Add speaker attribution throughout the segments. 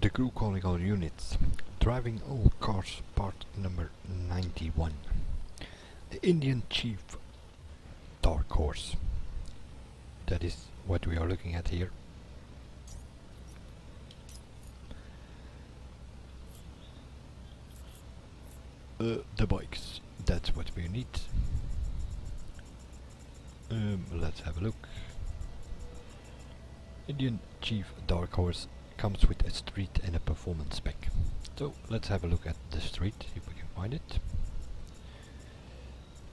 Speaker 1: The crew calling all units. Driving all cars, part number 91. The Indian Chief Dark Horse. That is what we are looking at here. The bikes. That's what we need. Let's have a look. Indian Chief Dark Horse comes with a street and a performance spec. So let's have a look at the street, if we can find it.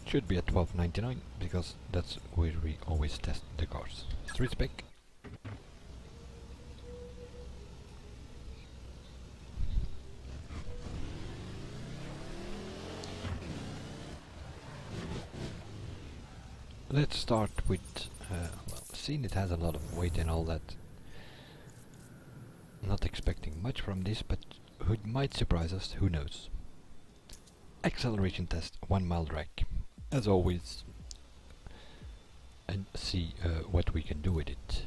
Speaker 1: Should be at 12.99 because that's where we always test the cars. Street spec. Let's start with, well, seeing it has a lot of weight and all that. Not expecting much from this, but it might surprise us, who knows. Acceleration test, 1 mile drag, as always, and see what we can do with it.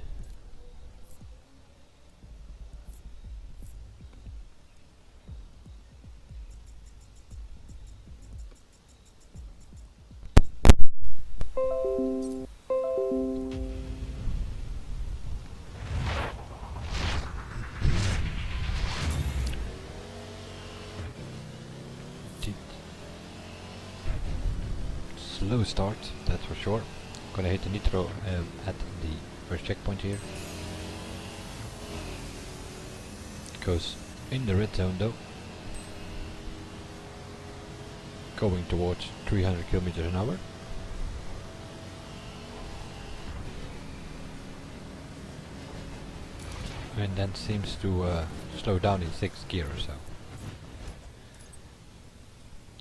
Speaker 1: Slow start, that's for sure. Gonna hit the nitro at the first checkpoint here. Goes in the red zone though. Going towards 300 kilometers an hour. And then seems to slow down in 6th gear or so.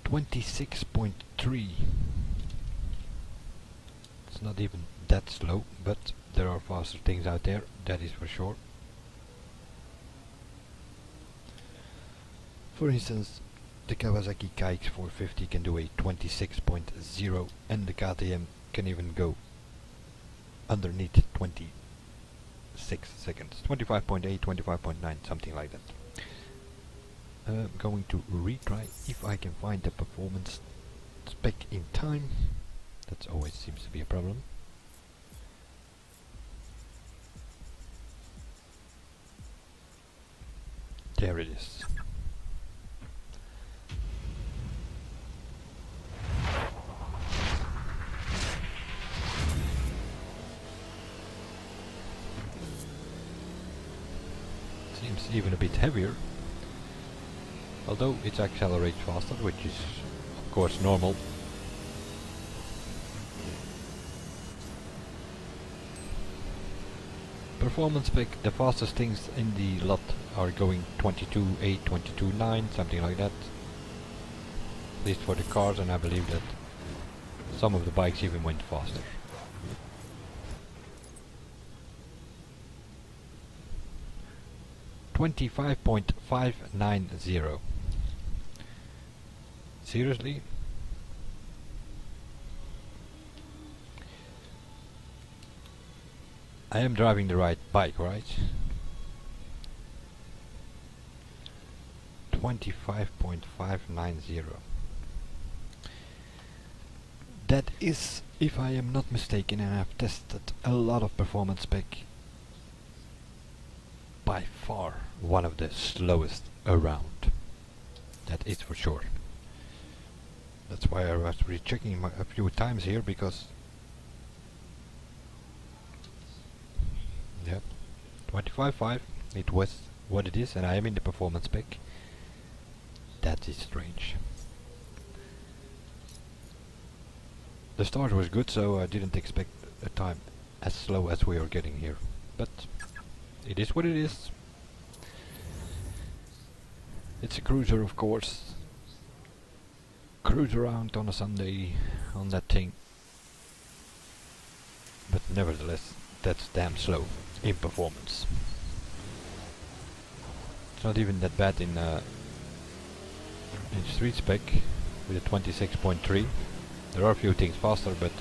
Speaker 1: 26.3. It's not even that slow, but there are faster things out there, that is for sure. For instance, the Kawasaki KX450 can do a 26.0 and the KTM can even go underneath 26 seconds. 25.8, 25.9, something like that. Going to retry if I can find the performance spec in time. That always seems to be a problem. There it is. Seems even a bit heavier. Although it accelerates faster, which is of course normal. Performance spec, the fastest things in the lot are going 22.8, 22.9, something like that. At least for the cars, and I believe that some of the bikes even went faster. .590. Seriously? I am driving the right bike, right? 25.590. That is, if I am not mistaken, and I've tested a lot of performance spec, by far one of the slowest around. That is for sure. That's why I was rechecking a few times here, because yeah, 25.5, it was what it is, and I am in the performance spec. That is strange. The start was good, so I didn't expect a time as slow as we are getting here, but it is what it is. It's a cruiser, of course. Cruise around on a Sunday on that thing. But nevertheless, that's damn slow in performance. It's not even that bad in street spec with a 26.3. There are a few things faster, but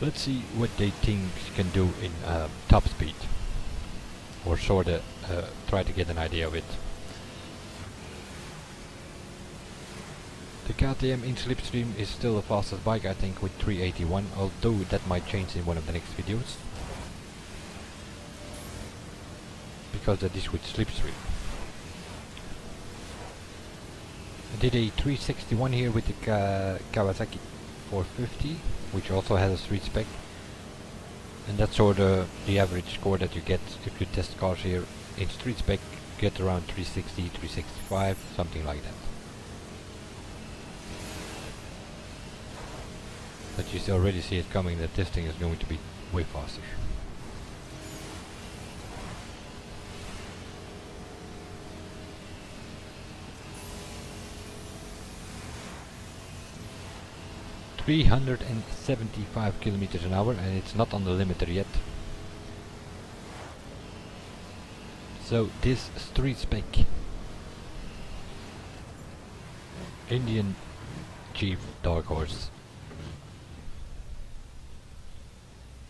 Speaker 1: Let's see what they think can do in top speed, or sorta try to get an idea of it. The KTM in slipstream is still the fastest bike, I think, with 381, although that might change in one of the next videos, because that is with slipstream. I did a 361 here with the Kawasaki 450, which also has a street spec, and that's sort of the average score that you get if you test cars here in street spec. Get around 360, 365, something like that. But you already see it coming that this thing is going to be way faster. ...375 kilometers an hour, and it's not on the limiter yet. So this street spec Indian Chief Dark Horse,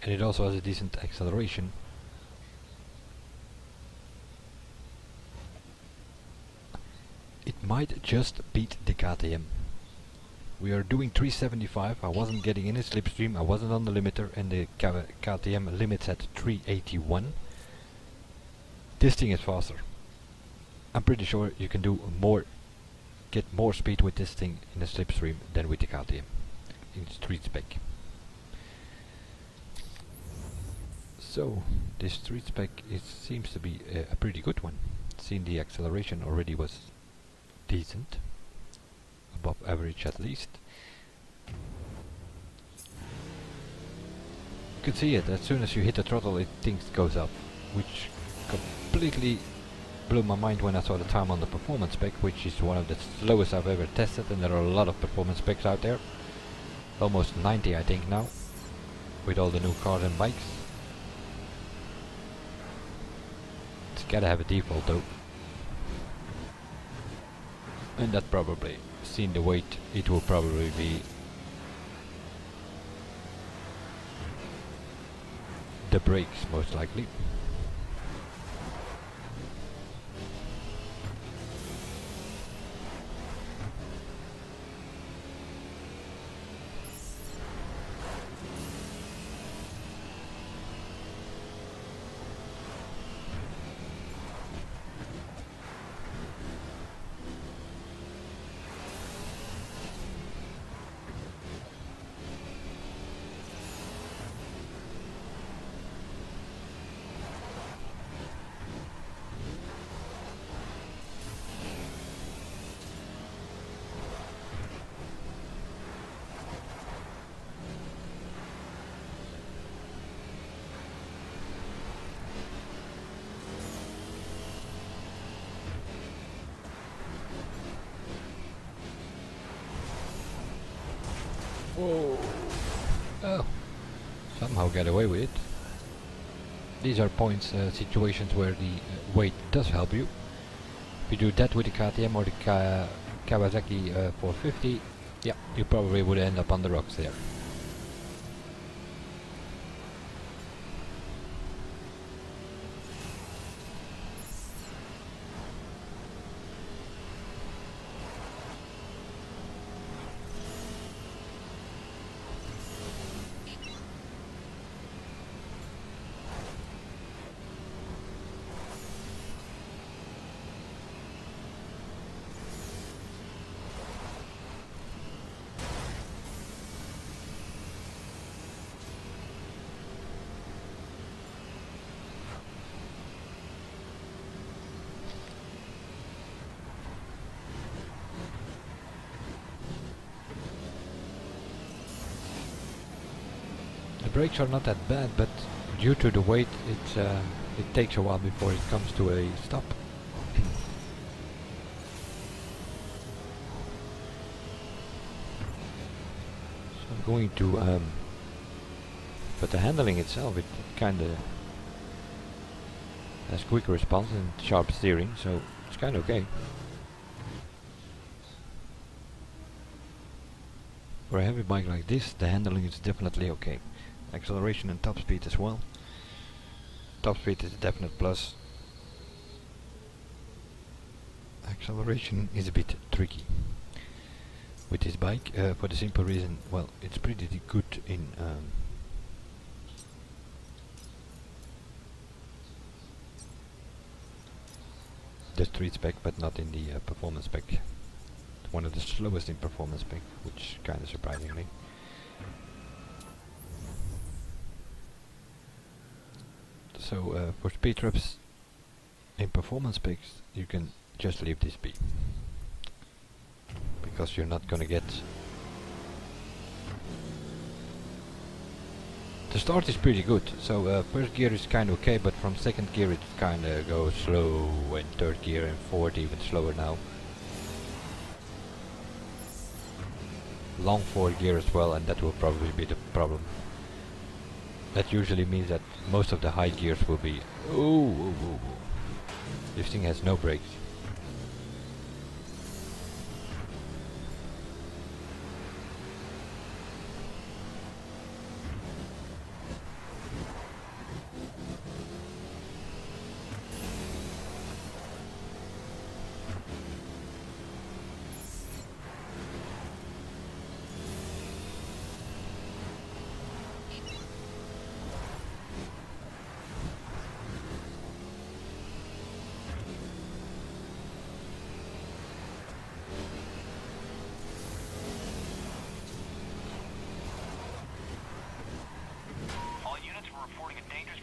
Speaker 1: and it also has a decent acceleration. It might just beat the KTM. We are doing 375. I wasn't getting in a slipstream, I wasn't on the limiter, and the KTM limits at 381. This thing is faster. I'm pretty sure you can do more, get more speed with this thing in a slipstream than with the KTM in street spec. So this street spec seems to be a pretty good one. Seeing the acceleration already was decent, above average at least. You can see it, as soon as you hit the throttle things goes up, which completely blew my mind when I saw the time on the performance spec, which is one of the slowest I've ever tested, and there are a lot of performance specs out there. Almost 90 I think now, with all the new cars and bikes. It's gotta have a default though. And that probably, seeing the weight, it will probably be the brakes most likely. Whoa! Oh, somehow get away with it. These are points, situations where the weight does help you. If you do that with the KTM or the Kawasaki 450, yeah, you probably would end up on the rocks there. The brakes are not that bad, but due to the weight, it takes a while before it comes to a stop. So I'm going to, but the handling itself, it kind of has quick response and sharp steering, so it's kind of okay. For a heavy bike like this, the handling is definitely okay. Acceleration and top speed as well. Top speed is a definite plus. Acceleration is a bit tricky with this bike, for the simple reason, well, it's pretty good in the street spec, but not in the performance spec. It's one of the slowest in performance spec, which kind of surprising me. So for speed traps in performance specs, you can just leave this be, because you're not gonna get. The start is pretty good, so first gear is kind of okay, but from second gear it kind of goes slow, and third gear and fourth even slower now. Long fourth gear as well, and that will probably be the problem. That usually means that most of the high gears will be. Oh. This thing has no brakes.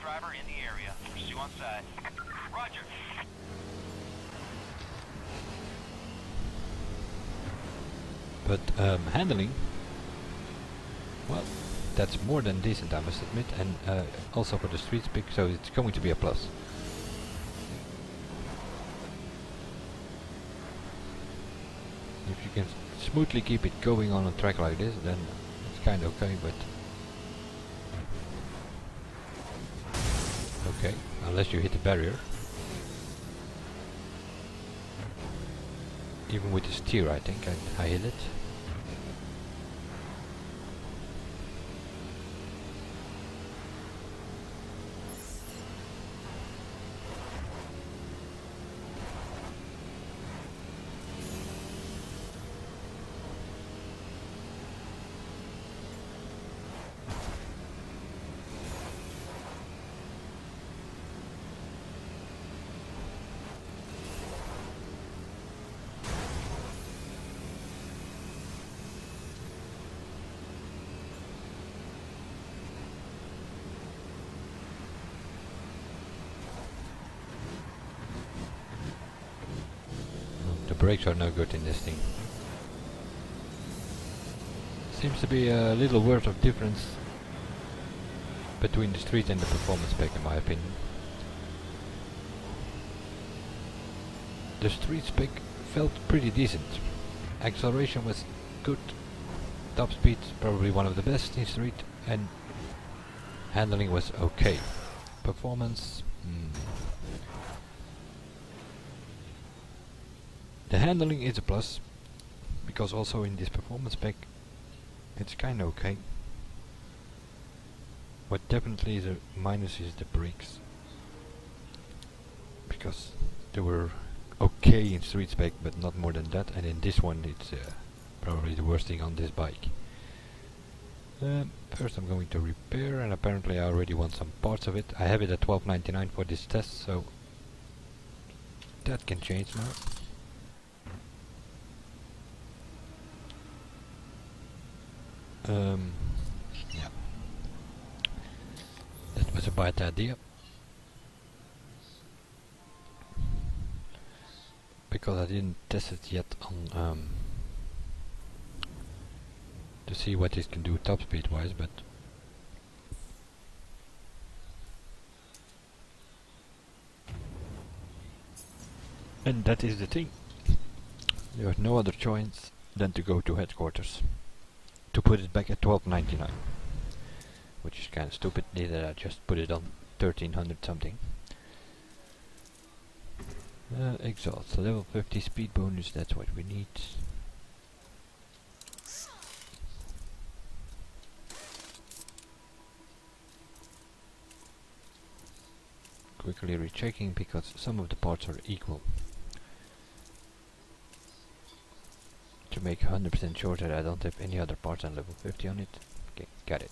Speaker 2: Driver in the area. Pursue on side. Roger.
Speaker 1: But handling, well, that's more than decent, I must admit, and also for the street spec, so it's going to be a plus. If you can smoothly keep it going on a track like this, then it's kind of okay, but okay, unless you hit the barrier. Even with the steer, I think I hit it. Brakes are no good in this thing. Seems to be a little worth of difference between the street and the performance spec, in my opinion. The street spec felt pretty decent. Acceleration was good. Top speed probably one of the best in street, and handling was okay. Performance. The handling is a plus, because also in this performance spec it's kinda okay. What definitely is a minus is the brakes, because they were okay in street spec but not more than that, and in this one it's probably the worst thing on this bike. First I'm going to repair, and apparently I already want some parts of it. I have it at $12.99 for this test, so that can change now. Yeah, that was a bad idea, because I didn't test it yet on to see what it can do top speed wise, but and that is the thing. There's no other choice than to go to headquarters to put it back at $12.99, which is kind of stupid. Neither I just put it on 1300 something. Exhaust level 50 speed bonus, that's what we need. quickly rechecking because some of the parts are equal. To make 100% sure that I don't have any other parts on level 50 on it. Okay, got it.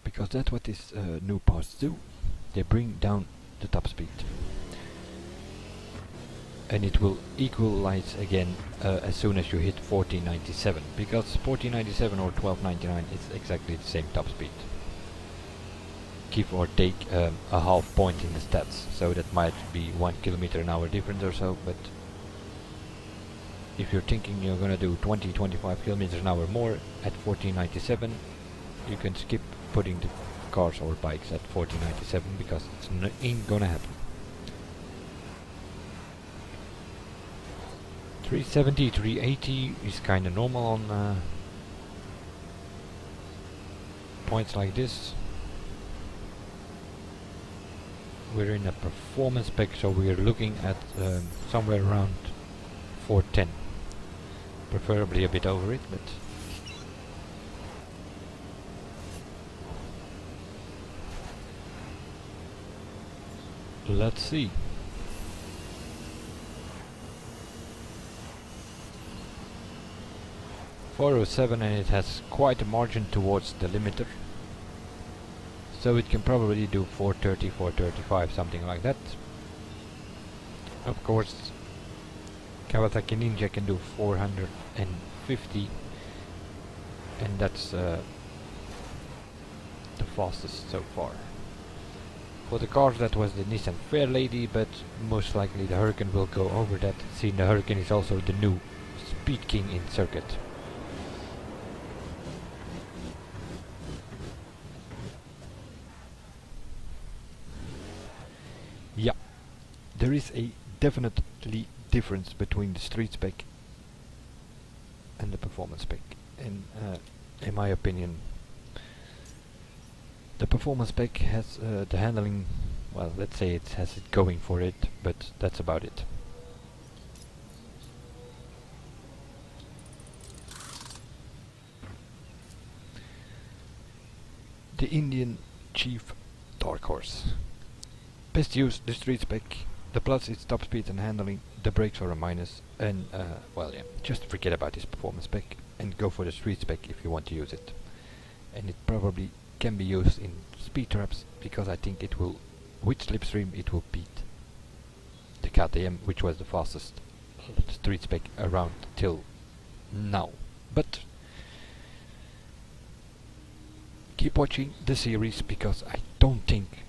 Speaker 1: Because that's what these new parts do. They bring down the top speed. And it will equalize again as soon as you hit 1497, because 1497 or 1299 is exactly the same top speed. Give or take a half point in the stats, so that might be 1 kilometer an hour difference or so, but if you're thinking you're gonna do 20-25 kilometers an hour more at 1497, you can skip putting the cars or bikes at 1497 because it's ain't gonna happen. 370, 380 is kinda normal on points like this. We're in a performance spec, so we're looking at somewhere around 410. Preferably a bit over it, but let's see. 407, and it has quite a margin towards the limiter, so it can probably do 430, 435, something like that. Of course, Kawasaki Ninja can do 450, and that's the fastest so far. For the cars, that was the Nissan Fairlady, but most likely the Hurricane will go over that, seeing the Hurricane is also the new Speed King in circuit. Yeah, there is a definitely difference between the street spec and the performance spec, and in my opinion the performance spec has the handling, well, let's say it has it going for it, but that's about it. The Indian Chief Dark Horse. Best use the street spec. The plus is top speed and handling, the brakes are a minus, and well, yeah, just forget about this performance spec and go for the street spec if you want to use it. And it probably can be used in speed traps, because I think it will, with slipstream, it will beat the KTM, which was the fastest street spec around till now. But keep watching the series, because I don't think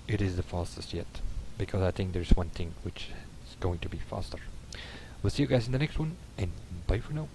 Speaker 1: it is the fastest yet, because I think there's one thing which is going to be faster. We'll see you guys in the next one, and bye for now.